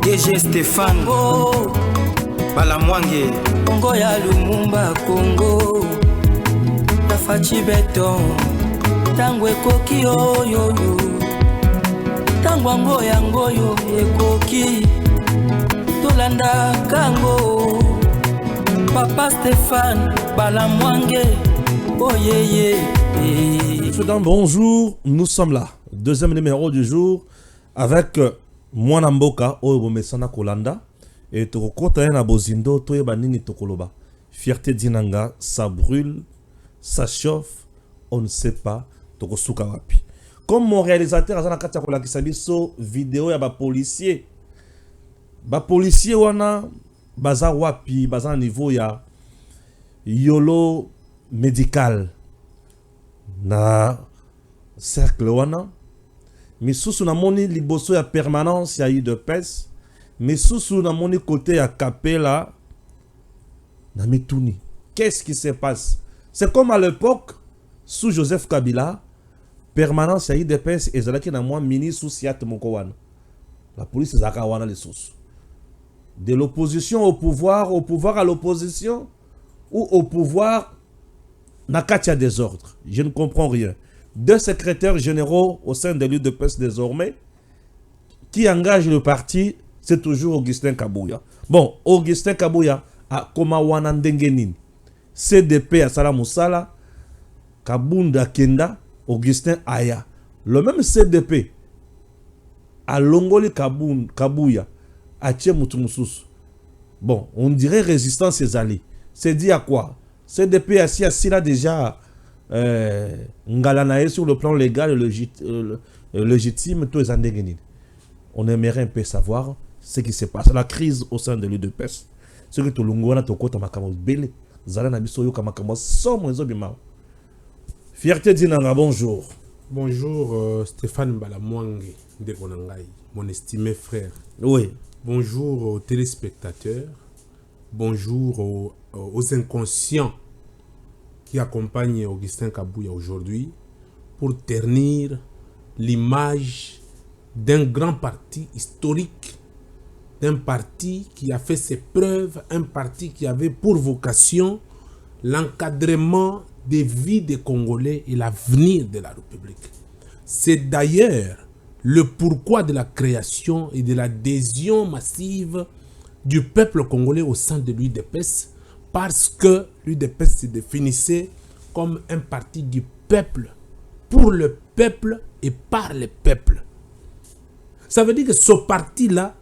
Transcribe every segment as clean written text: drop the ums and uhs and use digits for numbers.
DG Stéphane oh. Balamwange Congo ya Lumumba Congo Tafachi Beton Tangwe koki oyo Tangwango yangoyo ekoki Tolanda kango Papa Stéphane Balamwange oh yeah. Soudan, bonjour, nous sommes là. Deuxième numéro du jour avec Mwanamboka Oyobomesana Kolanda et Tokota na Bozindo Toyebanini Tokoloba. Fierté Dinanga, ça brûle, ça chauffe, on ne sait pas Tokosuka wapi. Comme mon réalisateur Azana Katia Kolakisabiso vidéo ya ba policier wana baza wapi baza niveau ya yolo médical na cercle wana misusu na moni liboso ya permanence ya UDPS misusu na moni côté ya Kapela na mituni. Qu'est-ce qui se passe? C'est comme à l'époque sous Joseph Kabila, permanence ya UDPS ezalaki na moi ministre Siat moko wana. La police ezaka wana les sources. De l'opposition au pouvoir à l'opposition ou au pouvoir na katia désordre. Je ne comprends rien. Deux secrétaires généraux au sein de l'UDPS désormais qui engagent le parti, c'est toujours Augustin Kabouya. Bon, Augustin Kabouya a koma wana ndengenin. CDP à Salamoussala, Kabunda Kenda, Augustin Aya. Le même CDP a Longoli Kabouya, a Tchemoutoumoussous. Bon, on dirait résistance et alliés. C'est dit à quoi? CDP assis là déjà Ngalanae sur le plan légal et légitime, tous les andéguénines. On aimerait un peu savoir ce qui se passe. La crise au sein de l'UDPS. Ce que tout le monde a tokota makamo belé. Zalana bisoyo kamakamo somme les obima. Fierté Dinanga, bonjour. Bonjour Stéphane Balamwange de Konangai, mon estimé frère. Oui. Bonjour aux téléspectateurs. Bonjour aux inconscients qui accompagnent Augustin Kabouya aujourd'hui pour ternir l'image d'un grand parti historique, d'un parti qui a fait ses preuves, un parti qui avait pour vocation l'encadrement des vies des Congolais et l'avenir de la République. C'est d'ailleurs le pourquoi de la création et de l'adhésion massive du peuple congolais au sein de l'UDPS, parce que l'UDPS se définissait comme un parti du peuple, pour le peuple et par le peuple. Ça veut dire que ce parti-là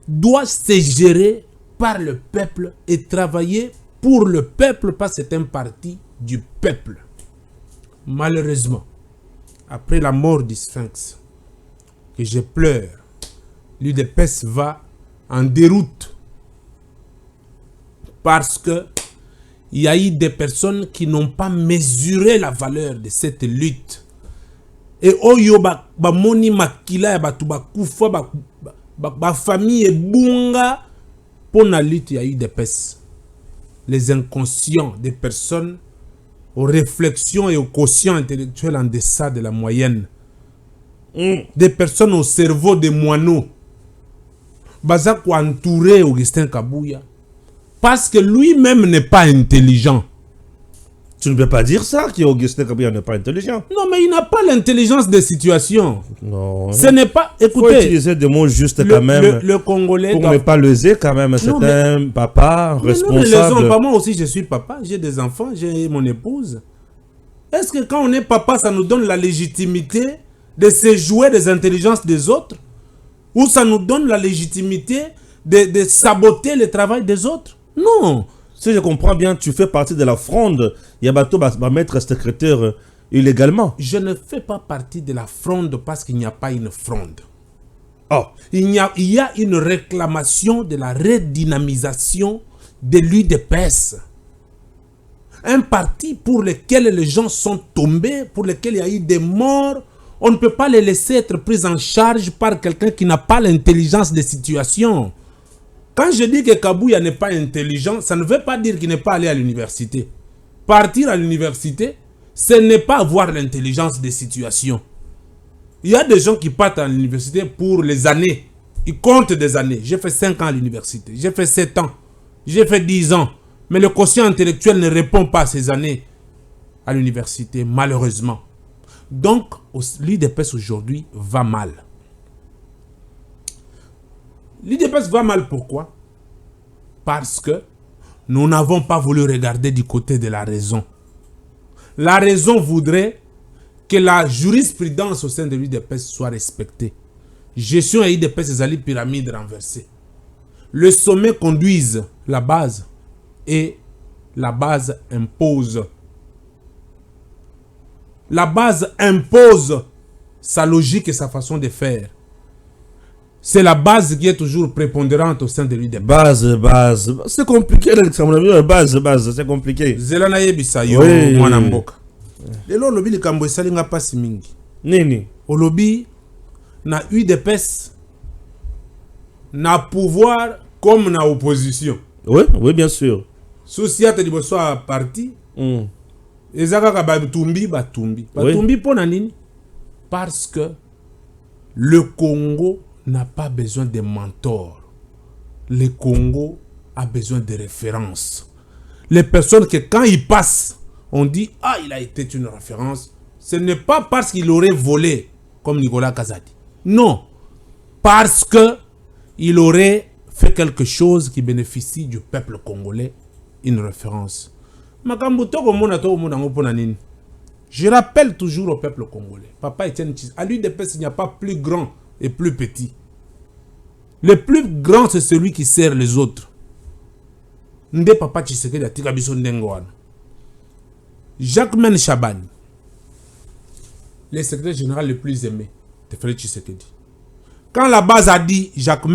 doit se gérer par le peuple et travailler pour le peuple, parce que c'est un parti du peuple. Malheureusement, après la mort du Sphinx, que je pleure, l'UDPS va en déroute parce que il y a eu des personnes qui n'ont pas mesuré la valeur de cette lutte. Et oyo ba moni makila ya batu ba kufa ba famille bunga pour la lutte. Il y a eu des UDPS. Les inconscients des personnes aux réflexions et aux quotients intellectuels en deçà de la moyenne. Des personnes au cerveau de moineaux. Baza ko entouré Augustin Kabouya parce que lui-même n'est pas intelligent. Tu ne peux pas dire ça, qu'Augustin Kabouya n'est pas intelligent. Non, mais il n'a pas l'intelligence des situations. Non. Ce n'est pas... Écoutez... Il faut utiliser des mots justes quand même. Le Congolais... Pour ne pas leser quand même. C'est un papa responsable. Non, moi aussi je suis papa. J'ai des enfants, j'ai mon épouse. Est-ce que quand on est papa, ça nous donne la légitimité de se jouer des intelligences des autres? Ou ça nous donne la légitimité de saboter le travail des autres? Non. Si je comprends bien, tu fais partie de la fronde. Yabato va mettre secrétaire illégalement. Je ne fais pas partie de la fronde parce qu'il n'y a pas une fronde. Oh. Il y a une réclamation de la redynamisation de l'UDPS. Un parti pour lequel les gens sont tombés, pour lequel il y a eu des morts. On ne peut pas les laisser être pris en charge par quelqu'un qui n'a pas l'intelligence des situations. Quand je dis que Kabouya n'est pas intelligent, ça ne veut pas dire qu'il n'est pas allé à l'université. Partir à l'université, ce n'est pas avoir l'intelligence des situations. Il y a des gens qui partent à l'université pour les années. il compte des années. J'ai fait 5 ans à l'université, j'ai fait 7 ans, j'ai fait 10 ans. Mais le quotient intellectuel ne répond pas à ces années à l'université, malheureusement. Donc, l'UDPS aujourd'hui va mal. L'UDPS va mal pourquoi? Parce que nous n'avons pas voulu regarder du côté de la raison. La raison voudrait que la jurisprudence au sein de l'UDPS soit respectée. Gestion et UDPS, c'est la pyramide renversée. Le sommet conduise la base et la base impose. La base impose sa logique et sa façon de faire. C'est la base qui est toujours prépondérante au sein de l'UDPS. Base. C'est compliqué, base, c'est compliqué. Zelana yebisa yo mwana mboka. Lelo lobi likambo esalinga pasi mingi. Nini? Olobi na UDPS na pouvoir comme na opposition. Oui, bien sûr. Société de bonsoir parti. Ezaka batumbi. Batumbi pour nini? Parce que le Congo n'a pas besoin de mentors. Le Congo a besoin de références. Les personnes que quand ils passent, on dit « Ah, il a été une référence ». Ce n'est pas parce qu'il aurait volé, comme Nicolas Kazadi. Non. Parce que il aurait fait quelque chose qui bénéficie du peuple congolais. Une référence. Je rappelle toujours au peuple congolais. Papa Etienne Tshisekedi, à l'UDPS, il n'y a pas plus grand et plus petit. Le plus grand, c'est celui qui sert les autres. Nde Papa Tshisekedi a tika biso ndengo wana. Jacques Chabani, le secrétaire général le plus aimé de Félix Tshisekedi. Quand la base a dit Jacques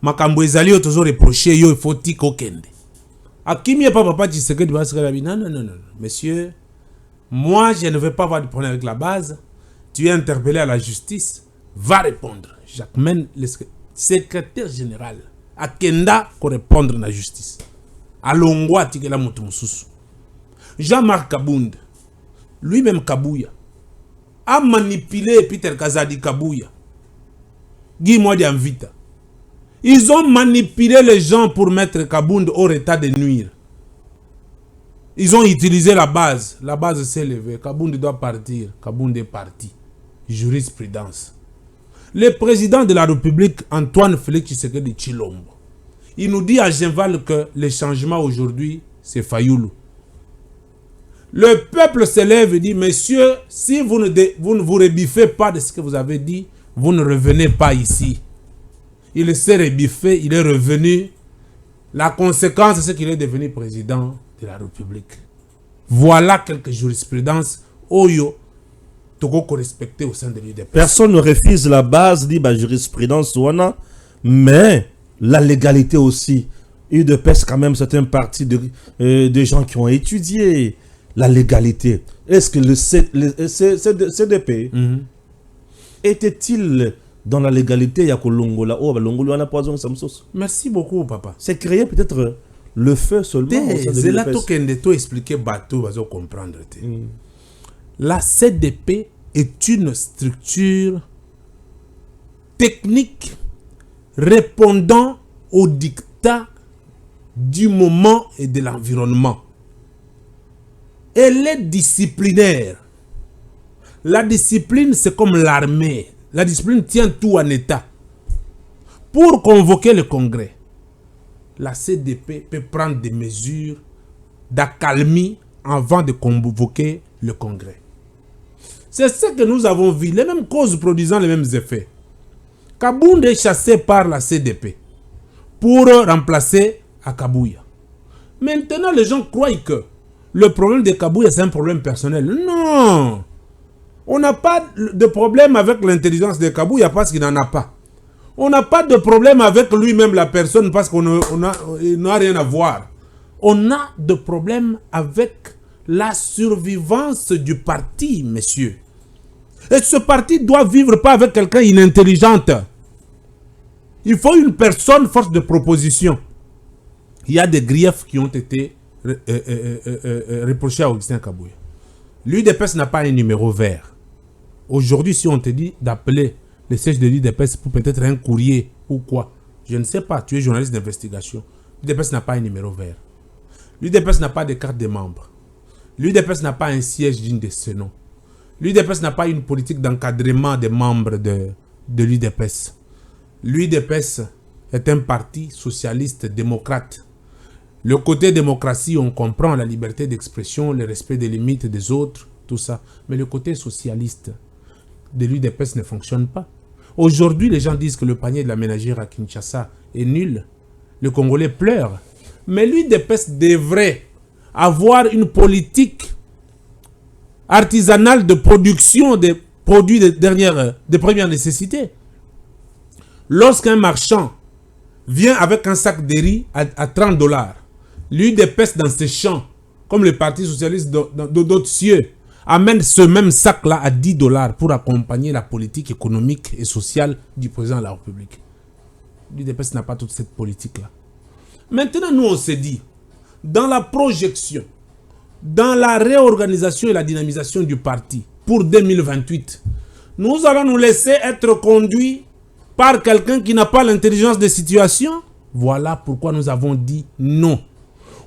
makambo ezali yo tozo reprocher yo il faut tiko kende. Akimi pas Papa Tshisekedi parce que non, monsieur, moi je ne veux pas avoir de problème avec la base. Tu es interpellé à la justice, va répondre. Jacques le secrétaire général, à Kenda pour répondre à la justice. À Longwa tikela mutu mususu. Jean-Marc Kabound, lui-même Kabouya, a manipulé Peter Kazadi Kabouya. Guy Mwadi Anvita. Ils ont manipulé les gens pour mettre Kabound hors état de nuire. Ils ont utilisé la base. La base s'est levée. Kabound doit partir. Kabound est parti. Jurisprudence. Le président de la République, Antoine Félix Tshisekedi Tshilombo, il nous dit à Genval que le changement aujourd'hui, c'est Fayoulou. Le peuple se lève et dit, messieurs, si vous ne vous rebiffez pas de ce que vous avez dit, vous ne revenez pas ici. Il s'est rebiffé, il est revenu. La conséquence, c'est qu'il est devenu président de la République. Voilà quelques jurisprudences. Oyo, Togo respecté au sein de l'UDPS. Personne ne refuse la base, dit la jurisprudence, mais la légalité aussi. UDPS, quand même, c'est un parti de gens qui ont étudié la légalité. Est-ce que le CDP était-il dans la légalité? Merci beaucoup, papa. C'est créer peut-être le feu seulement. C'est là que expliquer bateau, comprendre. La CDP est une structure technique répondant aux dictats du moment et de l'environnement. Elle est disciplinaire. La discipline, c'est comme l'armée. La discipline tient tout en état. Pour convoquer le congrès, la CDP peut prendre des mesures d'accalmie avant de convoquer le congrès. C'est ce que nous avons vu, les mêmes causes produisant les mêmes effets. Kabound est chassé par la CDP pour remplacer Akabouya. Maintenant, les gens croient que le problème de Kabouya, c'est un problème personnel. Non! On n'a pas de problème avec l'intelligence de Kabouya parce qu'il n'en a pas. On n'a pas de problème avec lui-même, la personne, parce qu'il n'a rien à voir. On a de problème avec la survivance du parti, messieurs. Et ce parti doit vivre pas avec quelqu'un inintelligente. Il faut une personne force de proposition. Il y a des griefs qui ont été reprochés à Augustin Kabouya. L'UDPS n'a pas un numéro vert. Aujourd'hui, si on te dit d'appeler le siège de l'UDPS pour peut-être un courrier ou quoi? Je ne sais pas, tu es journaliste d'investigation. L'UDPS n'a pas un numéro vert. L'UDPS n'a pas de carte de membres. L'UDPS n'a pas un siège digne de ce nom. L'UDPS n'a pas une politique d'encadrement des membres de l'UDPS. L'UDPS est un parti socialiste démocrate. Le côté démocratie, on comprend la liberté d'expression, le respect des limites des autres, tout ça. Mais le côté socialiste de l'UDPS ne fonctionne pas. Aujourd'hui, les gens disent que le panier de la ménagère à Kinshasa est nul. Le Congolais pleure. Mais l'UDPS devrait avoir une politique artisanale de production des produits de première nécessité. Lorsqu'un marchand vient avec un sac de riz à $30, l'UDPS dans ses champs, comme le Parti socialiste d'autres cieux, amène ce même sac-là à $10 pour accompagner la politique économique et sociale du président de la République. L'UDPS n'a pas toute cette politique-là. Maintenant, nous, on s'est dit, dans la projection, dans la réorganisation et la dynamisation du parti pour 2028, nous allons nous laisser être conduits par quelqu'un qui n'a pas l'intelligence des situations. Voilà pourquoi nous avons dit non.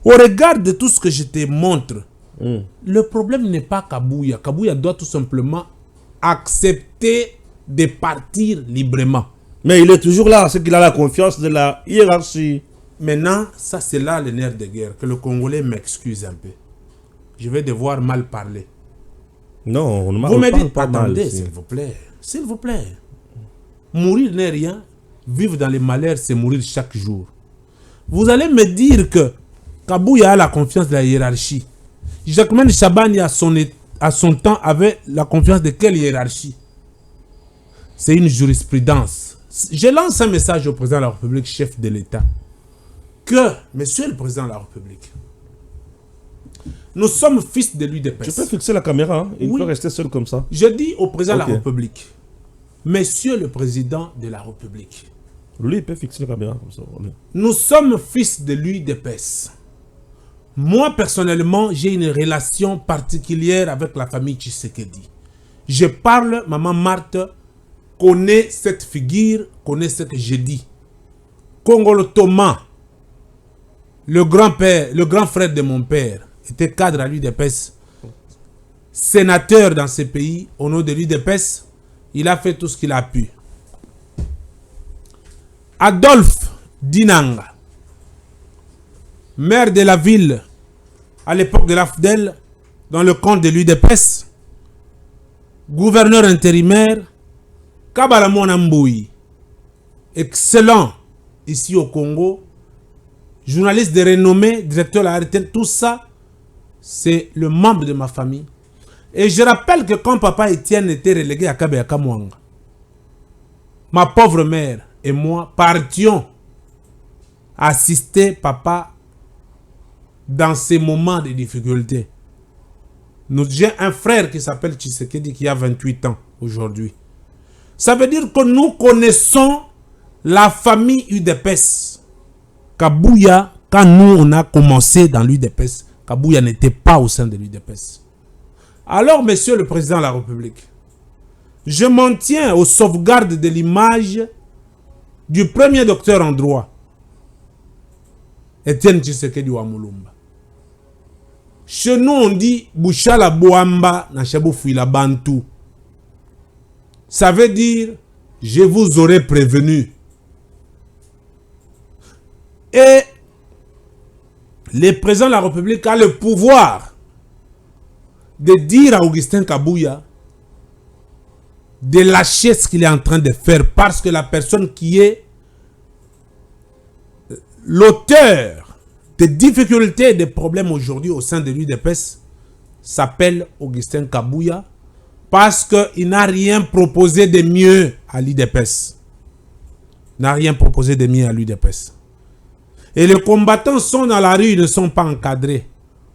Au regard de tout ce que je te montre, le problème n'est pas Kabouya. Kabouya doit tout simplement accepter de partir librement. Mais il est toujours là, c'est qu'il a la confiance de la hiérarchie. Maintenant, ça c'est là le nerf de guerre. Que le Congolais m'excuse un peu. Je vais devoir mal parler. Non, on ne vous me dites, pas attendez, mal, s'il vous plaît. S'il vous plaît. Mourir n'est rien. Vivre dans les malheurs, c'est mourir chaque jour. Vous allez me dire que Kabouya a la confiance de la hiérarchie. Jacquemain Chabani à son temps avait la confiance de quelle hiérarchie? C'est une jurisprudence. Je lance un message au président de la République, chef de l'État, que, monsieur le président de la République, nous sommes fils de l'UDPS. Tu peux fixer la caméra, hein? Il peut rester seul comme ça. Je dis au président de la République, monsieur le président de la République, lui, il peut fixer la caméra comme ça. Nous sommes fils de l'UDPS. Moi, personnellement, j'ai une relation particulière avec la famille Tshisekedi. Je parle, maman Marthe connaît cette figure, connaît ce que j'ai dit. Kongolo Thomas, le grand-père, le grand frère de mon père, était cadre à l'UDPS, sénateur dans ce pays, au nom de l'UDPS, il a fait tout ce qu'il a pu. Adolphe Dinanga, maire de la ville à l'époque de l'AFDEL, dans le camp de l'UDPS, gouverneur intérimaire, Kabala Monamboui, excellent ici au Congo, journaliste de renommée, directeur de la RTL, tout ça, c'est le membre de ma famille. Et je rappelle que quand papa Étienne était relégué à Kabeyaka Mwanga, ma pauvre mère et moi partions assister papa dans ces moments de difficulté. J'ai un frère qui s'appelle Tshisekedi qui a 28 ans aujourd'hui. Ça veut dire que nous connaissons la famille UDPS. Kabouya, quand nous on a commencé dans l'UDPS, Kabouya n'était pas au sein de l'UDPS. Alors, monsieur le président de la République, je m'en tiens aux sauvegardes de l'image du premier docteur en droit, Étienne Tshisekedi Wamulumba. Chez nous, on dit Bouchala Boamba Nashaboufuila Bantou. Ça veut dire je vous aurais prévenu. Et le président de la République a le pouvoir de dire à Augustin Kabouya de lâcher ce qu'il est en train de faire, parce que la personne qui est l'auteur des difficultés et des problèmes aujourd'hui au sein de l'UDPS s'appelle Augustin Kabouya, parce qu'il n'a rien proposé de mieux à l'UDPS. N'a rien proposé de mieux à l'UDPS. Et les combattants sont dans la rue, ils ne sont pas encadrés.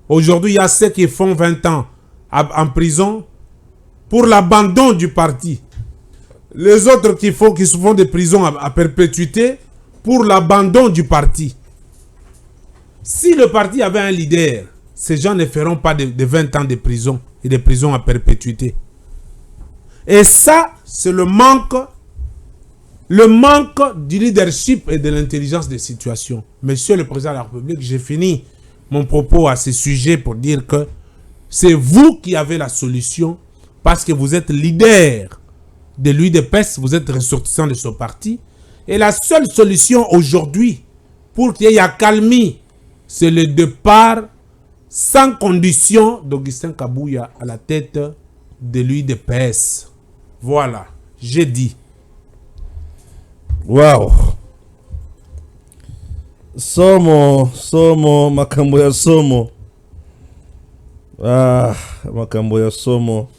Aujourd'hui, il y a ceux qui font 20 ans en prison pour l'abandon du parti. Les autres qui se font des prisons à perpétuité pour l'abandon du parti. Si le parti avait un leader, ces gens ne feront pas de 20 ans de prison et de prison à perpétuité. Et ça, c'est le manque le manque du leadership et de l'intelligence des situations. Monsieur le Président de la République, j'ai fini mon propos à ce sujet pour dire que c'est vous qui avez la solution parce que vous êtes leader de l'UDPS, vous êtes ressortissant de ce parti. Et la seule solution aujourd'hui pour qu'il y ait accalmie, c'est le départ sans condition d'Augustin Kabouya à la tête de l'UDPS. Voilà, j'ai dit. Wow. Somo, makambo ya somo. Ah, makambo ya somo.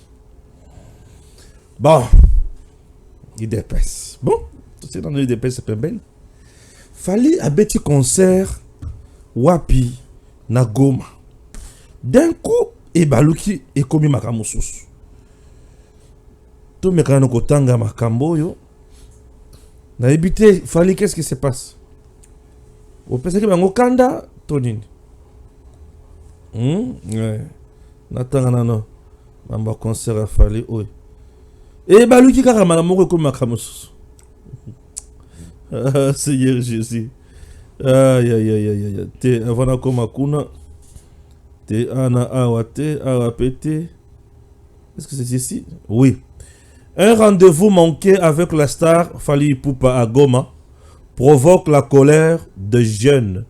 Bon. UDPS. Bon, c'est dans l'UDPS, c'est pas bien. Fallait un petit concert wapi na Goma. D'un coup, Ebaluki et komi makambo susu. Tout mekano kotanga makambo yo. Na ebité, fallait qu'est-ce qui se passe? Au pensez que bango kanda tonini. Ouais. Natanga nano. Mamba concert a fallait oi. Et baluki kaka makambo ko makambo susu. Ah, Seigneur Jésus. Aïe aïe aïe aïe. Te avana koma kuna. Te ana awate awapete. Est-ce que c'est ici? Oui. Un rendez-vous manqué avec la star Fally Ipupa à Goma provoque la colère de jeunes.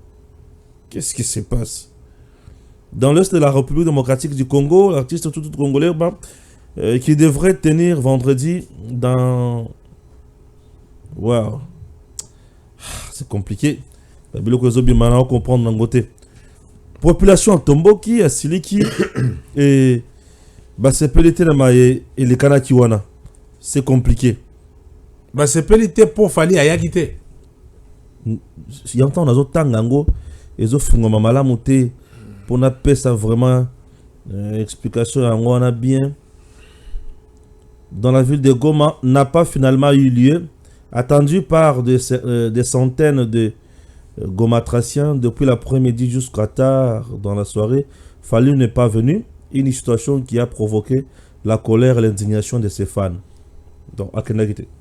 Qu'est-ce qui se passe? Dans l'est de la République démocratique du Congo, l'artiste tout congolais qui devrait tenir vendredi dans... Waouh. C'est compliqué. La comprendre d'un côté. Population Tomboki, Asiliki et Basepelite et les Kanakiwana. C'est compliqué. Basepelite pour Fally Ayagite. Il y a un temps, on a d'autres tangango et ils ont malamuté pour n'a pas ça vraiment explication on a bien dans la ville de Goma n'a pas finalement eu lieu, attendu par des centaines de gomatraciens depuis l'après-midi jusqu'à tard dans la soirée. Fally n'est pas venu, une situation qui a provoqué la colère et l'indignation de ses fans. Donc,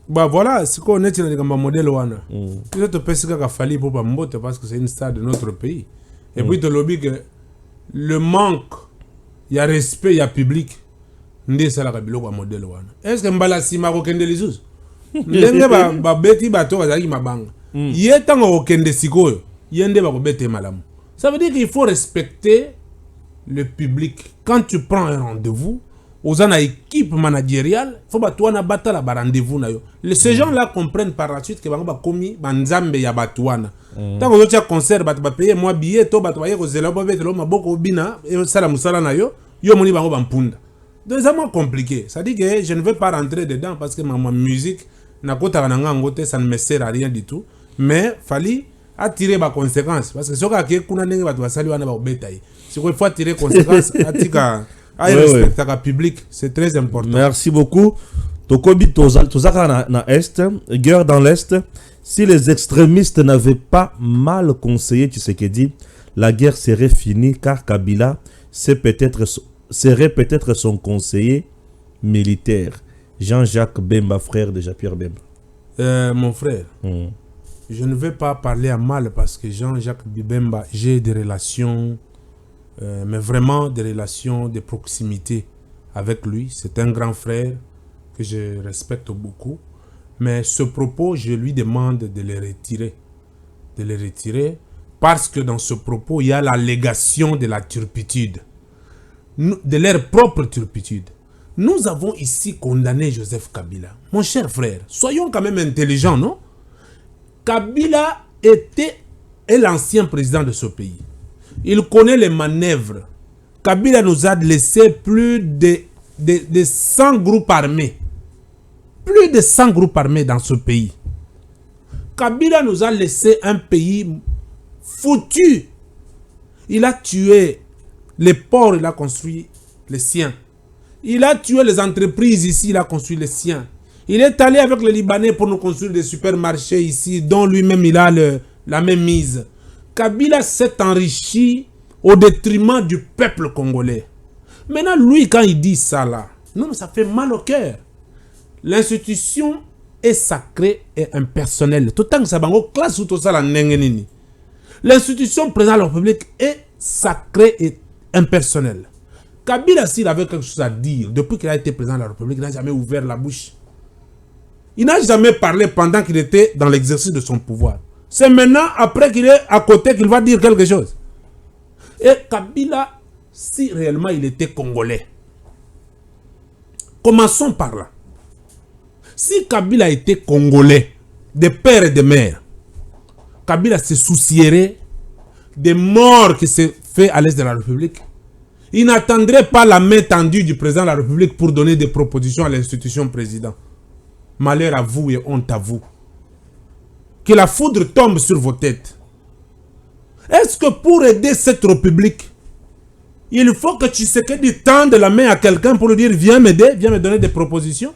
bah voilà, c'est qu'on est dans le modèle wana. Tu te penses qu'il a fallu pour pas mbote parce que c'est une star de notre pays. Et puis, tu lobby que le manque, il y a respect, il y a public. Ndé ça la kabilo kwa modèle wana. Est-ce que mbala si marokende lisus? Ndenge ba beti bato bazaki mabanga. Yetanga okende sikoyo, yende ba ko bete malamu. Ça veut dire qu'il faut respecter le public. Quand tu prends un rendez-vous, aux une équipe managériale, il faut que tu battre la rendez-vous. Ces gens-là comprennent par la suite que tu as commis Banzambe ya Batouana. Tant que tu as un concert, tu vas payer moi billet, tu vas payer aux élèves, tu vas beaucoup bina, et ça la musala na yo, yo moni bango bampunda. Donc c'est moins compliqué. Ça dit que je ne veux pas rentrer dedans parce que ma musique, ça ne me sert à rien du tout. Mais Fally attirer les conséquences. Parce que ce que tu as si il faut tirer conséquences, public, c'est très important. Merci beaucoup. Tokobi Tozaka na Est, guerre dans l'Est. Si les extrémistes n'avaient pas mal conseillé Tshisekedi, la guerre serait finie car Kabila serait peut-être son conseiller militaire. Jean-Jacques Bemba, frère de Jean-Pierre Bemba. Mon frère, je ne vais pas parler à mal parce que Jean-Jacques Bemba, j'ai des relations, mais vraiment des relations de proximité avec lui. C'est un grand frère que je respecte beaucoup. Mais ce propos, je lui demande de le retirer. De le retirer parce que dans ce propos, il y a l'allégation de la turpitude. De leur propre turpitude. Nous avons ici condamné Joseph Kabila. Mon cher frère, soyons quand même intelligents, non? Kabila est l'ancien président de ce pays. Il connaît les manœuvres. Kabila nous a laissé plus de 100 groupes armés. Plus de 100 groupes armés dans ce pays. Kabila nous a laissé un pays foutu. Il a tué les ports, il a construit les siens. Il a tué les entreprises ici, il a construit les siens. Il est allé avec les Libanais pour nous construire des supermarchés ici, dont lui-même il a la même mise. Kabila s'est enrichi au détriment du peuple congolais. Maintenant, lui, quand il dit ça là, non, ça fait mal au cœur. L'institution est sacré et impersonnel. Tout temps que ça bango classe ou tout ça la nengenini. L'institution président de la République est sacrée et impersonnelle. Kabila, s'il avait quelque chose à dire, depuis qu'il a été président de la République, il n'a jamais ouvert la bouche. Il n'a jamais parlé pendant qu'il était dans l'exercice de son pouvoir. C'est maintenant, après qu'il est à côté, qu'il va dire quelque chose. Et Kabila, si réellement il était congolais, commençons par là. Si Kabila était congolais, de père et de mère, Kabila se soucierait des morts qui se fait à l'est de la République. Il n'attendrait pas la main tendue du président de la République pour donner des propositions à l'institution président. Malheur à vous et honte à vous. Que la foudre tombe sur vos têtes. Est-ce que pour aider cette République, il faut que Tshisekedi tende la main à quelqu'un pour lui dire viens m'aider, viens me donner des propositions?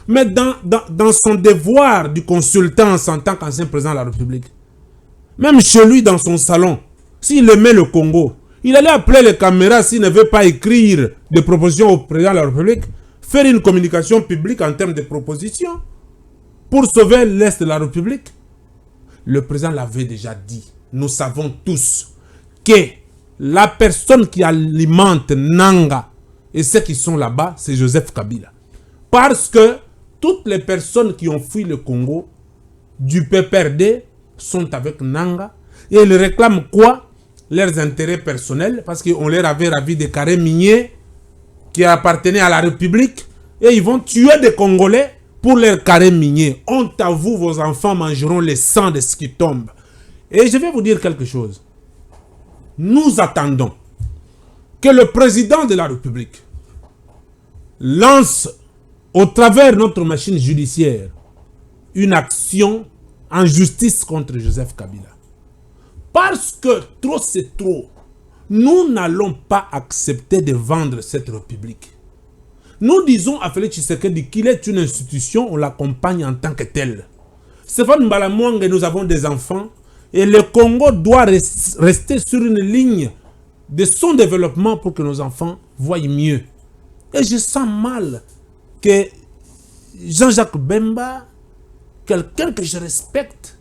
Mais dans son devoir du consultant en tant qu'ancien président de la République, même chez lui dans son salon, s'il aimait le Congo, il allait appeler les caméras s'il ne veut pas écrire des propositions au président de la République, faire une communication publique en termes de propositions pour sauver l'Est de la République. Le président l'avait déjà dit. Nous savons tous que la personne qui alimente Nanga et ceux qui sont là-bas, c'est Joseph Kabila. Parce que toutes les personnes qui ont fui le Congo du PPRD sont avec Nanga et ils réclament quoi? Leurs intérêts personnels, parce qu'on leur avait ravi des carrés miniers qui appartenaient à la République et ils vont tuer des Congolais pour leurs carrés miniers. Honte à vous, vos enfants mangeront le sang de ce qui tombe. Et je vais vous dire quelque chose. Nous attendons que le président de la République lance au travers de notre machine judiciaire une action en justice contre Joseph Kabila. Parce que trop c'est trop. Nous n'allons pas accepter de vendre cette République. Nous disons à Félix Tshisekedi qu'il est une institution, on l'accompagne en tant que tel. Stéphane Mbalamwang et nous avons des enfants et le Congo doit rester sur une ligne de son développement pour que nos enfants voient mieux. Et je sens mal que Jean-Jacques Bemba, quelqu'un que je respecte,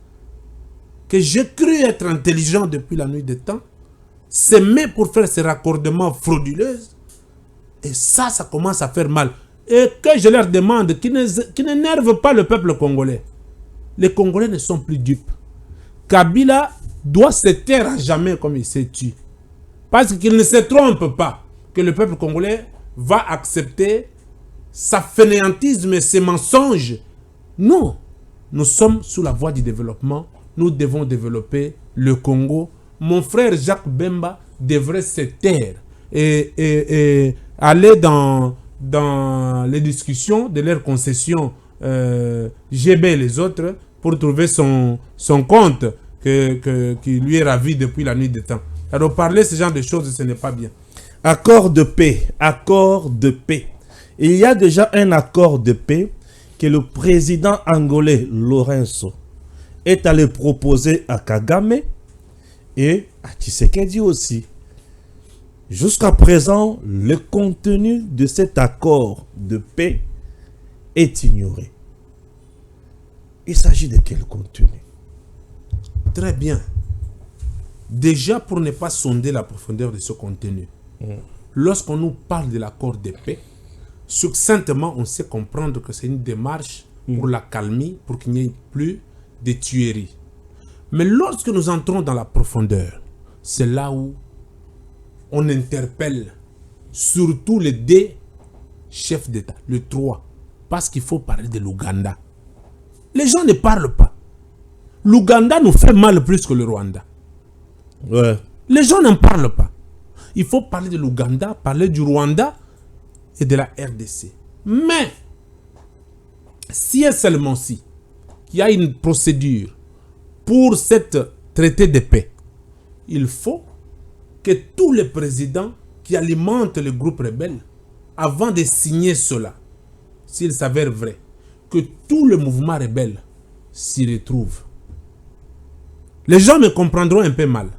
que j'ai cru être intelligent depuis la nuit des temps, se met pour faire ces raccordements frauduleux. Et ça commence à faire mal. Et que je leur demande qu'ils n'énervent pas le peuple congolais. Les Congolais ne sont plus dupes. Kabila doit se taire à jamais comme il s'est tué. Parce qu'il ne se trompe pas que le peuple congolais va accepter sa fainéantisme et ses mensonges. Non, nous sommes sous la voie du développement. Nous devons développer le Congo. Mon frère Jacques Bemba devrait se taire et aller dans les discussions de leurs concessions GB et les autres pour trouver son compte qui lui est ravi depuis la nuit des temps. Alors parler ce genre de choses, ce n'est pas bien. Accord de paix. Accord de paix. Il y a déjà un accord de paix que le président angolais Lorenzo est allé proposer à Kagame et à Tshisekedi aussi. Jusqu'à présent, le contenu de cet accord de paix est ignoré. Il s'agit de quel contenu? Très bien. Déjà, pour ne pas sonder la profondeur de ce contenu, lorsqu'on nous parle de l'accord de paix, succinctement, on sait comprendre que c'est une démarche pour la calmie, pour qu'il n'y ait plus de tueries. Mais lorsque nous entrons dans la profondeur, c'est là où on interpelle surtout les deux chefs d'État, le 3, parce qu'il faut parler de l'Ouganda. Les gens ne parlent pas. L'Ouganda nous fait mal plus que le Rwanda. Ouais. Les gens n'en parlent pas. Il faut parler de l'Ouganda, parler du Rwanda et de la RDC. Mais, si et seulement si, il y a une procédure pour cette traité de paix, il faut que tous les présidents qui alimentent le groupe rebelle, avant de signer cela, s'il s'avère vrai, que tout le mouvement rebelle s'y retrouve. Les gens me comprendront un peu mal.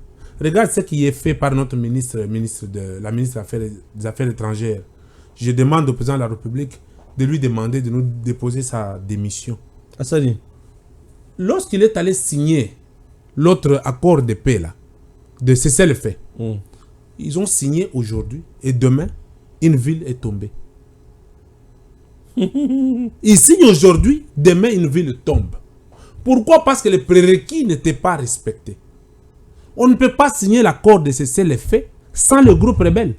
Regarde ce qui est fait par notre la ministre des Affaires étrangères. Je demande au président de la République de lui demander de nous déposer sa démission. Assani. Lorsqu'il est allé signer l'autre accord de paix là, de cessez-le-feu, ils ont signé aujourd'hui et demain, une ville est tombée. Ils signent aujourd'hui, demain, une ville tombe. Pourquoi? Parce que les prérequis n'étaient pas respectés. On ne peut pas signer l'accord de cessez-le-feu sans le groupe rebelle.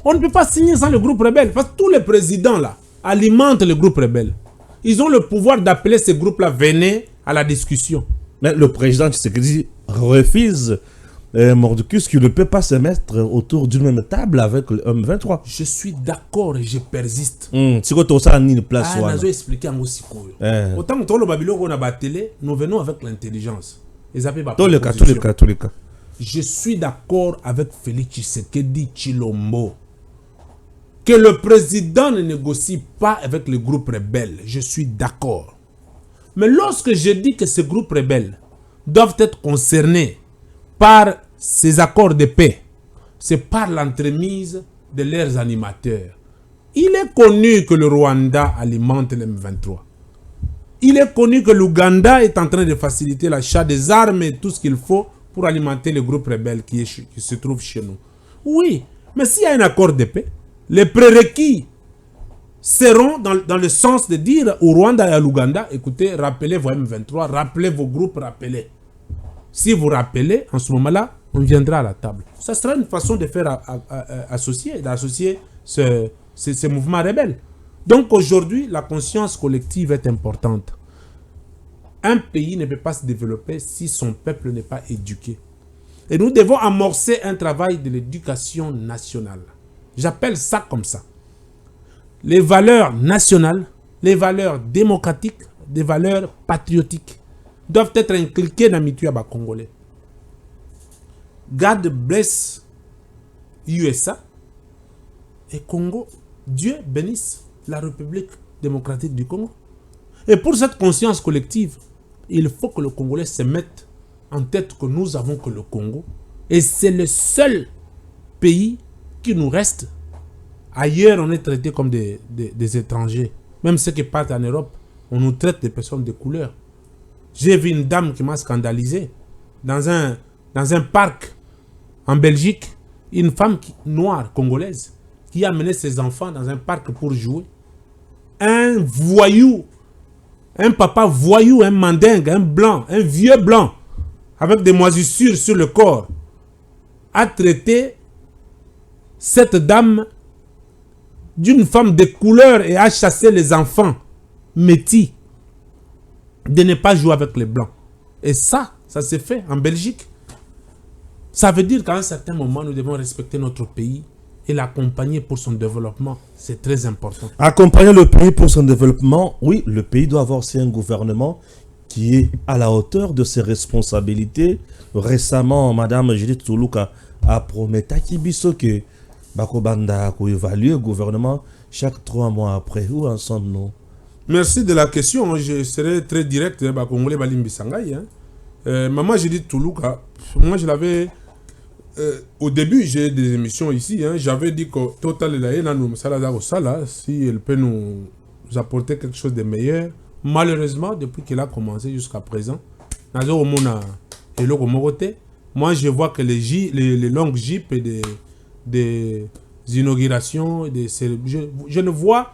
On ne peut pas signer sans le groupe rebelle. Parce que tous les présidents là alimentent le groupe rebelle. Ils ont le pouvoir d'appeler ces groupes-là, venez à la discussion. Mais le président Tshisekedi refuse Mordicus qui ne peut pas se mettre autour d'une même table avec le M23. Je suis d'accord et je persiste. Si tu as une place, Ah, nous expliqué en aussi. Autant que le Babylone on a la télé, nous venons avec l'intelligence. Tous les cas. Je suis d'accord avec Félix Tshisekedi Chilombo. Que le président ne négocie pas avec le groupe rebelle. Je suis d'accord. Mais lorsque je dis que ces groupes rebelles doivent être concernés par ces accords de paix, c'est par l'entremise de leurs animateurs. Il est connu que le Rwanda alimente le M23. Il est connu que l'Ouganda est en train de faciliter l'achat des armes et tout ce qu'il faut pour alimenter le groupe rebelle qui se trouve chez nous. Oui, mais s'il y a un accord de paix, les prérequis seront dans le sens de dire au Rwanda et à l'Ouganda, écoutez, rappelez vos M23, rappelez vos groupes, rappelez. Si vous rappelez, en ce moment-là, on viendra à la table. Ça sera une façon de faire d'associer ces mouvements rebelles. Donc aujourd'hui, la conscience collective est importante. Un pays ne peut pas se développer si son peuple n'est pas éduqué. Et nous devons amorcer un travail de l'éducation nationale. J'appelle ça comme ça. Les valeurs nationales, les valeurs démocratiques, des valeurs patriotiques doivent être inculquées dans le Congolais. God bless USA et Congo. Dieu bénisse la République démocratique du Congo. Et pour cette conscience collective, il faut que le Congolais se mette en tête que nous avons que le Congo. Et c'est le seul pays qui nous reste. Ailleurs, on est traité comme des étrangers. Même ceux qui partent en Europe, on nous traite de personnes de couleur. J'ai vu une dame qui m'a scandalisé dans un parc en Belgique. Une femme noire, congolaise, qui a amené ses enfants dans un parc pour jouer. Un voyou, un papa voyou, un mandingue, un blanc, un vieux blanc, avec des moisissures sur le corps, a traité cette dame d'une femme de couleur et a chassé les enfants métis de ne pas jouer avec les blancs. Et ça s'est fait en Belgique. Ça veut dire qu'à un certain moment, nous devons respecter notre pays et l'accompagner pour son développement. C'est très important. Accompagner le pays pour son développement, oui, le pays doit avoir aussi un gouvernement qui est à la hauteur de ses responsabilités. Récemment, Madame Judith Toulouka a promis à Kibiso que Bakobanda a évalué le gouvernement chaque 3 mois après. Où en sommes-nous? Merci de la question. Je serai très direct. Congolais Balimbi Sangaï. Maman Judith Toulouka, moi je l'avais... au début, j'ai des émissions ici. J'avais dit que Total si elle peut nous apporter quelque chose de meilleur. Malheureusement, depuis qu'elle a commencé jusqu'à présent, moi je vois que les longues jeeps et des inaugurations, je ne vois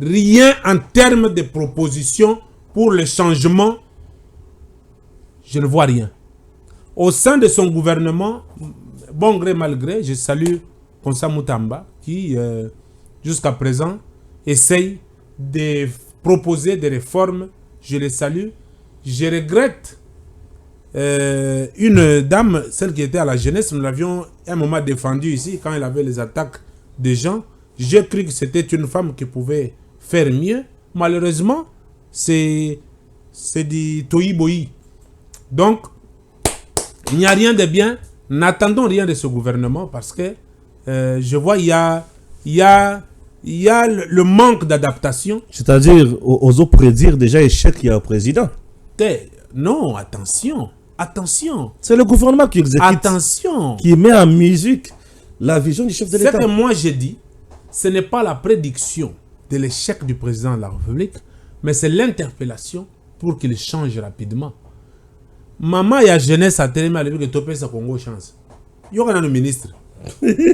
rien en termes de propositions pour le changement. Je ne vois rien. Au sein de son gouvernement, bon gré mal gré, je salue Konsa Mutamba qui, jusqu'à présent, essaye de proposer des réformes. Je les salue. Je regrette une dame, celle qui était à la jeunesse, nous l'avions un moment défendue ici quand elle avait les attaques des gens. J'ai cru que c'était une femme qui pouvait faire mieux. Malheureusement, c'est du toyi-boyi. Donc, il n'y a rien de bien. N'attendons rien de ce gouvernement parce que je vois il y a le manque d'adaptation. C'est-à-dire, osons prédire déjà échec il y a un président. Non, attention. Attention. C'est le gouvernement qui exécute. Attention. Qui met en musique la vision du chef de l'État. Ce que moi j'ai dit, ce n'est pas la prédiction. de l'échec du président de la République, mais c'est l'interpellation pour qu'il change rapidement. Maman et la jeunesse a tellement à que Topé sa Congo chance. Il y aura un ministre.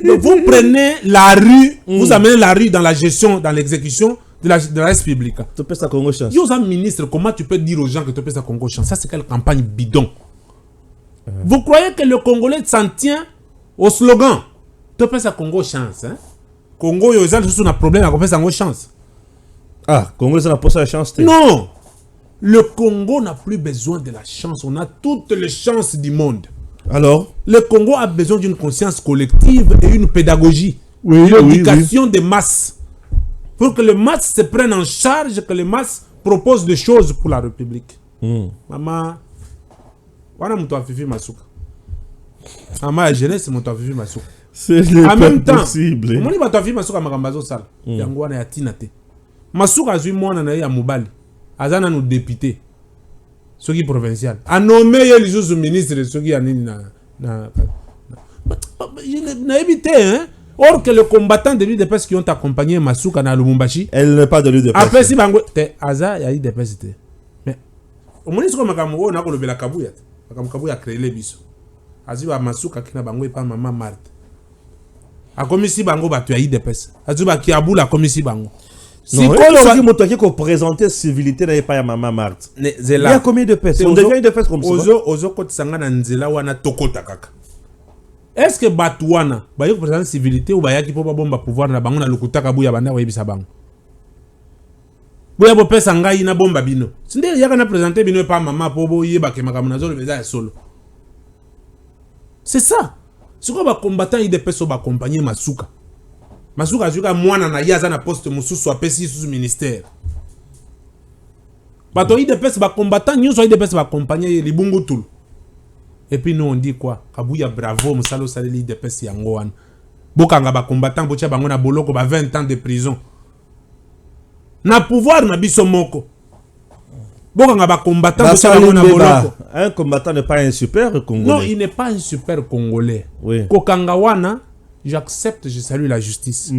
Donc vous prenez la rue, vous amenez la rue dans la gestion, dans l'exécution de la reste publique. Topé sa Congo chance. Il y a un ministre, comment tu peux dire aux gens que Topé sa Congo chance? Ça c'est quelle campagne bidon? Vous croyez que le Congolais s'en tient au slogan Topé sa Congo chance, hein? Congo, il y a un problème à Topé sa Congo chance. Ah, Congo, ça n'a pas sa chance. Non! Le Congo n'a plus besoin de la chance. On a toutes les chances du monde. Alors? Le Congo a besoin d'une conscience collective et une pédagogie. Oui, l'éducation des masses. Pour que les masses se prennent en charge, que les masses proposent des choses pour la République. Maman, wana muto afifi masuka. Maman, la jeunesse, muto afifi masuka. C'est en même temps, possible. Moni bato afifi masuka makambazo sala. Yango wana ya tinate. Masuka azui mwana na ya mobali. Azana nous député. Soki provincial. A nommé les ministres soki ya nini na évité, hein. Or que le combattant de l'UDPS qui ont accompagné Masuka na Lubumbashi, elle n'est pas de l'UDPS. après si bango te aza ya UDPS te. Mais au moins ce que makamu na ko lobela kabuya. Makamu kabuya créer les biso. Aziba Masuka kina bango e pa maman Marthe. A komisi bango batu ya UDPS. Azuba kiabula komisi bango. Si on moto qui présenter civilité n'a pas ya maman Marthe. Il y a combien de personnes? On devient de personnes comme ça. Ozo ko tsanga na nzela wana tokota kaka. Est-ce que Batouana ba yo présenter civilité ou ba yaki po ba bomba pouvoir na bango na lokutaka buya banda wa yebisa bango? Buya bo pesa ngai na bomba bino. Sinde yaka na présenter bino pa maman po bo yeba ke makamuna zo le beza solo. C'est ça. Ce qu'on va combattre il des personnes ba accompagner Masuka. Masuka azuka mwana na yaza na poste mususu apesi sous ministère. Bato IDPS ba combattant nyonso IDPS ba accompagner libungu tout. Et puis nous on dit quoi? Kabuya bravo musalo saleli IDPS yango wana. Bokanga ba combattant bocha bango na boloko ba 20 ans de prison. Na pouvoir na biso moko. Bokanga ba combattant bocha bango na boloko. Un combattant n'est pas un super Congolais. Non, il n'est pas un super Congolais. Oui. Kokanga wana j'accepte, je salue la justice.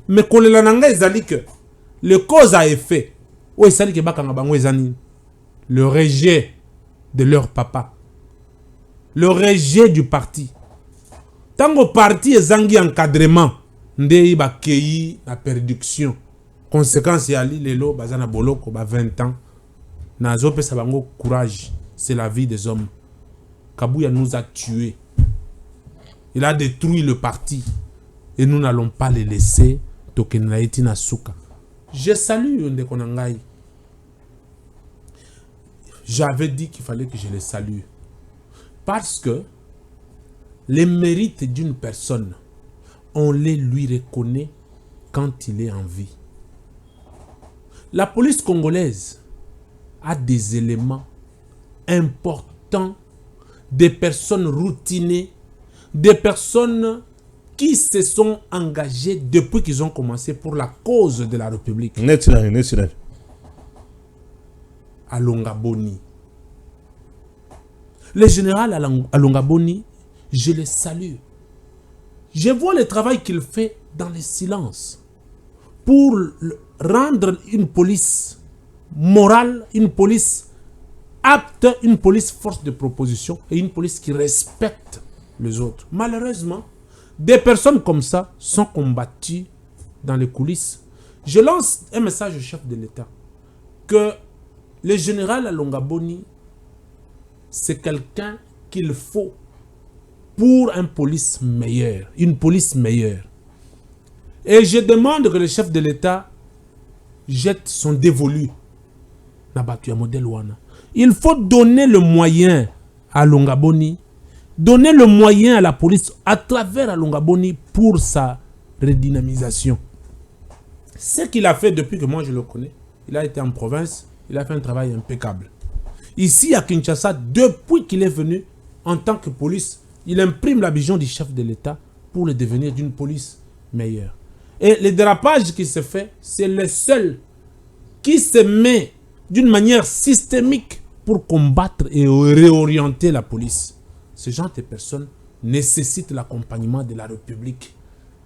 Mais quand le nanga ezali que le cause à effet, ou ezali que bakanga bango ezani le rejet de leur papa, le rejet du parti. Tango parti ezangi encadrement, ndei ba kei la perdiction. Conséquence yali lelo bazana boloko ba 20 ans. Na zo pesa bango courage, c'est la vie des hommes. Kabuya nous a tués. Il a détruit le parti. Et nous n'allons pas les laisser. Je salue Ndekonangai. J'avais dit qu'il fallait que je les salue. Parce que les mérites d'une personne, on les lui reconnaît quand il est en vie. La police congolaise a des éléments importants, des personnes routinées, des personnes qui se sont engagées depuis qu'ils ont commencé pour la cause de la République. Alonga Boni. Le général Alonga Boni, je le salue. Je vois le travail qu'il fait dans le silence pour rendre une police morale, une police apte, une police force de proposition et une police qui respecte les autres. Malheureusement, des personnes comme ça sont combattues dans les coulisses. Je lance un message au chef de l'État que le général Alonga Boni, c'est quelqu'un qu'il faut pour une police meilleure. Une police meilleure. Et je demande que le chef de l'État jette son dévolu. Il faut donner le moyen à Alonga Boni, donner le moyen à la police à travers Alonga Boni pour sa redynamisation. Ce qu'il a fait depuis que moi je le connais, il a été en province, il a fait un travail impeccable. Ici à Kinshasa, depuis qu'il est venu en tant que police, il imprime la vision du chef de l'État pour le devenir d'une police meilleure. Et le dérapage qui se fait, c'est le seul qui se met d'une manière systémique pour combattre et réorienter la police. Ce genre de personnes nécessitent l'accompagnement de la République.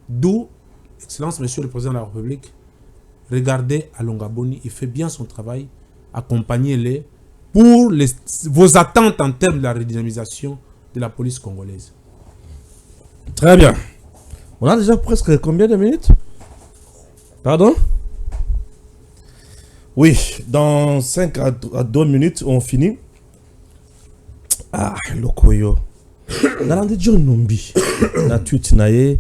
D'où, Excellence, Monsieur le Président de la République, regardez Alonga Boni, il fait bien son travail. Accompagnez-les pour vos attentes en termes de la redynamisation de la police congolaise. Très bien. On a déjà presque combien de minutes? Pardon? Oui, dans 5 à 2 minutes, on finit. Ah, Lokoyo. Nalandi John Numbi. Na tweet naye.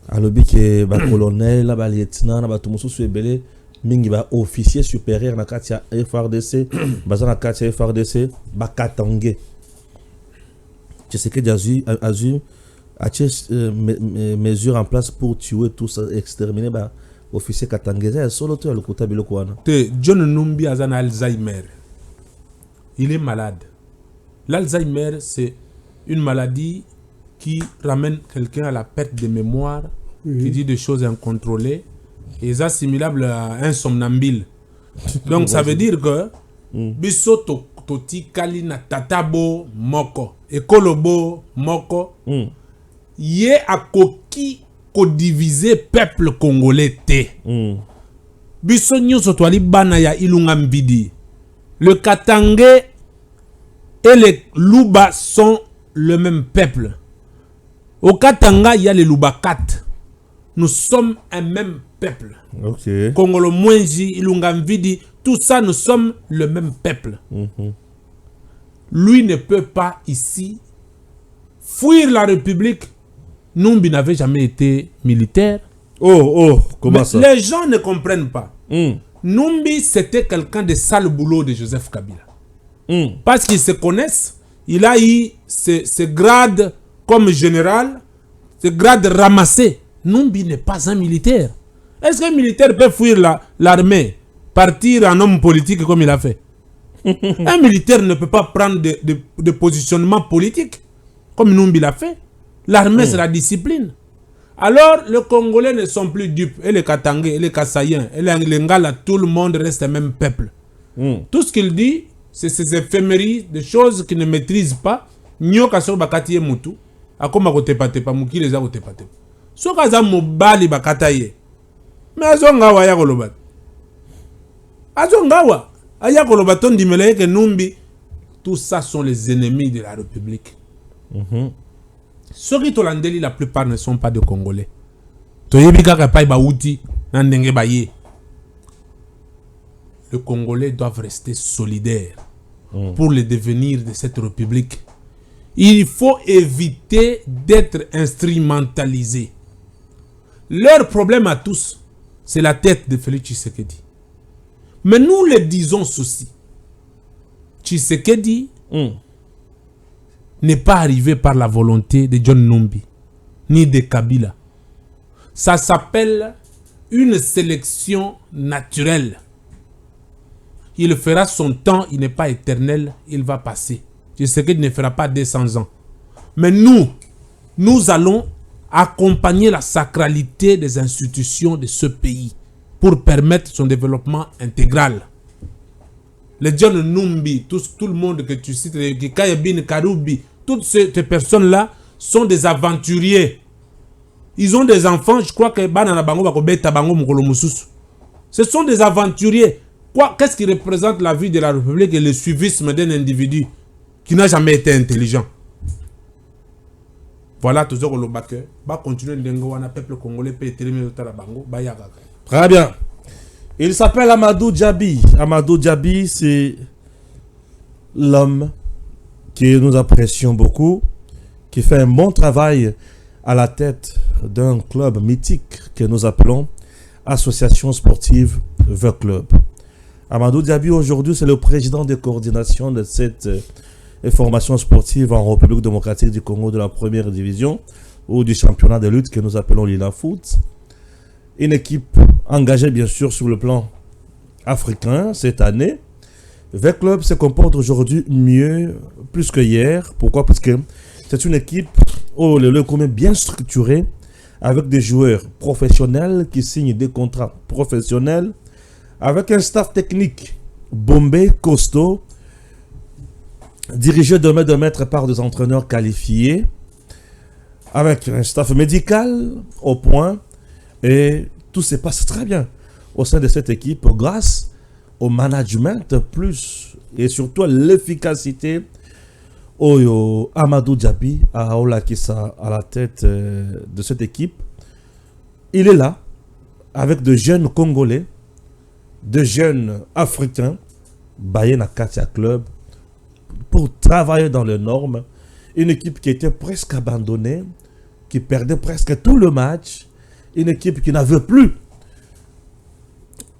Alobi ke ba colonel, la ba lieutenant, na ba tumusu suebele. Mingi ba officier supérieur na katia FRDC. Baza na katia FRDC. Ba katange. Tu sais que Azu a mesures en place pour tuer tous, exterminer ba officier katangeza. Solo to le kota biloko wana. John Numbi a un Alzheimer. Il est malade. L'Alzheimer, c'est une maladie qui ramène quelqu'un à la perte de mémoire, qui dit des choses incontrôlées, et c'est assimilable à un somnambule. Donc ça veut dire que biso toti kali na tatabo moko, ekolobo moko, yé a koki ko diviser peuple congolais te. Biso nyonso toali bana ya Ilunga Mbidi. Le Katangé et les Luba sont le même peuple. Au Katanga, il y a les Lubakat. Nous sommes un même peuple. Ok. Congolo Mwenji, Ilunga Mvidi, tout ça, nous sommes le même peuple. Lui ne peut pas ici fuir la République. Numbi n'avait jamais été militaire. Comment ça? Les gens ne comprennent pas. Numbi, c'était quelqu'un de sale boulot de Joseph Kabila. Parce qu'ils se connaissent, il a eu ce grade comme général, ce grade ramassé. Numbi n'est pas un militaire. Est-ce qu'un militaire peut fuir l'armée, partir en homme politique comme il a fait? Un militaire ne peut pas prendre de positionnement politique comme Numbi l'a fait. L'armée, c'est la discipline. Alors, les Congolais ne sont plus dupes. Et les Katangais, et les Kassaïens, et les Ngala, tout le monde reste le même peuple. Tout ce qu'il dit, c'est ces éphéméries, des choses qu'il ne maîtrise pas. Nyoka so bakati mutu, akoma ko tepa muki les a ko tepa. So kaza mobali bakataye. Mais azongawa ya koloba. Azongawa aya koloba ton dimele ke Numbi. Tout ça sont les ennemis de la République. Ceux qui tolandeli la plupart ne sont pas de Congolais. Toyebika kapai ba uti na ndenge baye. Les Congolais doivent rester solidaires pour le devenir de cette République. Il faut éviter d'être instrumentalisés. Leur problème à tous, c'est la tête de Félix Tshisekedi. Mais nous le disons ceci. Tshisekedi n'est pas arrivé par la volonté de John Numbi, ni de Kabila. Ça s'appelle une sélection naturelle. Il fera son temps, il n'est pas éternel, il va passer. Tshisekedi ne fera pas 200 ans. Mais nous allons accompagner la sacralité des institutions de ce pays pour permettre son développement intégral. Les John Numbi, tout le monde que tu cites, les Kayabin, Karoubi, toutes ces personnes-là sont des aventuriers. Ils ont des enfants, je crois que ce sont des aventuriers. Qu'est-ce qui représente la vie de la République et le suivisme d'un individu qui n'a jamais été intelligent? Voilà, toujours le bac. Va continuer le peuple congolais peut être bango. Très bien. Il s'appelle Amadou Djabi. Amadou Djabi, c'est l'homme que nous apprécions beaucoup, qui fait un bon travail à la tête d'un club mythique que nous appelons Association Sportive The Club. Amadou Djabi, aujourd'hui, c'est le président de coordination de cette formation sportive en République démocratique du Congo de la première division ou du championnat de lutte que nous appelons Lila Foot. Une équipe engagée bien sûr sur le plan africain cette année. The Club se comporte aujourd'hui mieux, plus que hier. Pourquoi? Parce que c'est une équipe bien structurée avec des joueurs professionnels qui signent des contrats professionnels, avec un staff technique bombé, costaud, dirigé de maître par des entraîneurs qualifiés, avec un staff médical au point, et tout se passe très bien. au sein de cette équipe grâce au management plus et surtout à l'efficacité. Oyo Amadou Djabi à la tête de cette équipe. Il est là avec de jeunes Congolais, de jeunes Africains, Bayena Katia Club, pour travailler dans les normes. Une équipe qui était presque abandonnée, qui perdait presque tout le match. Une équipe qui n'avait plus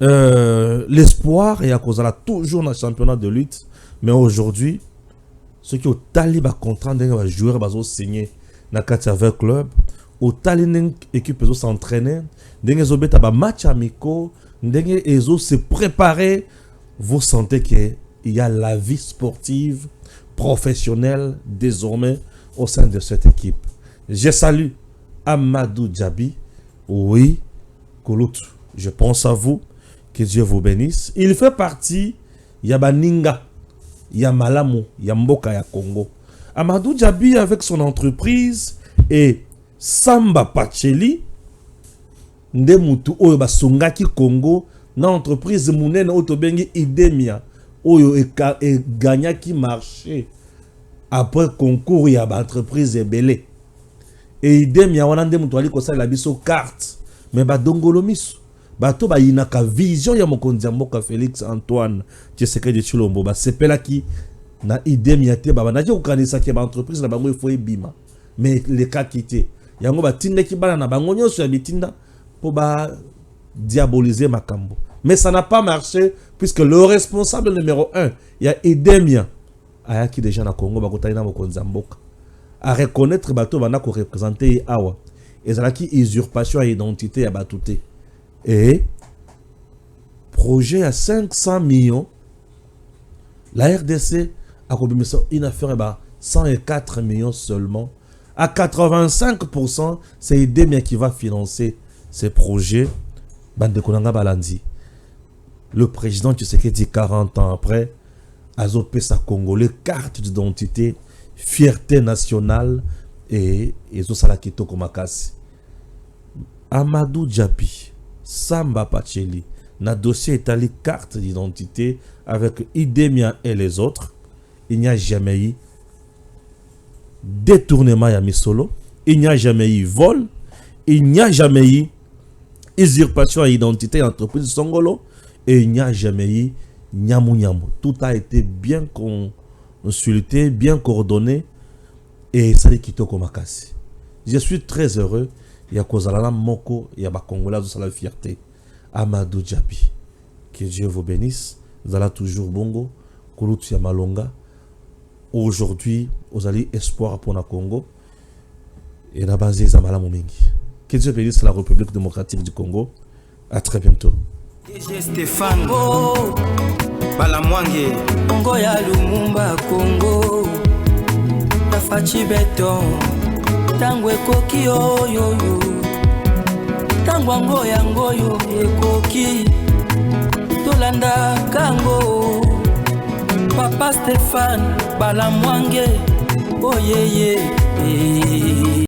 l'espoir et à cause de la toujours dans le championnat de lutte. Mais aujourd'hui, ceux qui ont talibé contrat de joueurs bazo signé na Katia Club, au talibé équipe bazo s'entraîner, dengue zo beta ba match amicaux, dengue ezo se préparer. Vous sentez qu'il y a la vie sportive professionnelle désormais au sein de cette équipe. Je salue Amadou Djabi. Oui, Koulout, je pense à vous. Que Dieu vous bénisse. Il fait partie Yabaninga, Yamalamu, Yamboka, ya Congo. Amadou Djabi avec son entreprise et Samba Pacheli, Ndemutu Oyo Basungaki Congo, na entreprise Mounene Otobengi Idemia, Oyo et gagnaki marché après concours ya ba entreprise Ebele. Et Idemia wana Ndemutu ali ko sala biso carte, mais ba dongolo miso. Bato ba inaka vision ya mokonzi ya mboka Félix Antoine Tshisekedi Tshilombo ba sepelaki na Idemia te ba na ko kanisa ke ba entreprise na bango ifo ebima mais le cas quitté yango ba tindeki bana na bango nyonso ya bitinda pour ba diaboliser makambo, mais ça n'a pas marché puisque le responsable numéro 1 il y a Idemia ayaki déjà na Congo ba kotali na mokonzi ya mboka à reconnaître bato bana ko représenter awa ezalaki usurpation à identité ya batouté. Et projet à 500 millions, la RDC a commis une affaire à 104 millions seulement. À 85%, c'est Idemia qui va financer ces projets. Bande Konanga Balandi. Le président Tshisekedi, 40 ans après, a zopé sa Congolais, carte d'identité, fierté nationale et Zosalakito Komakasi. Amadou Djabi, Samba Pacheli, na dossier étalé carte d'identité avec Idemia et les autres. Il n'y a jamais eu détournement à Misolo, il n'y a jamais eu vol, il n'y a jamais eu usurpation à identité entreprise Songolo et il n'y a jamais eu nyamu nyamu. Tout a été bien consulté, bien coordonné et ça dit Kitoko Makasi. Je suis très heureux. Il y a Kozalana Moko, il y a Congolais de la fierté. Amadou Djabi. Que Dieu vous bénisse. Zala toujours bongo. Kouloutou Yamalonga. Aujourd'hui, vous allez espoir pour le Congo. Et la base Zamala Momingi. Que Dieu bénisse la République démocratique du Congo. À très bientôt. DG Stéphane Balamwange Congo ya Lumumba Congo Tafachi Beton Tango ekoki oyo Tango ango yango yo ekoki Tolanda kango Papa Stéphane Balamwange Oh yeah yeah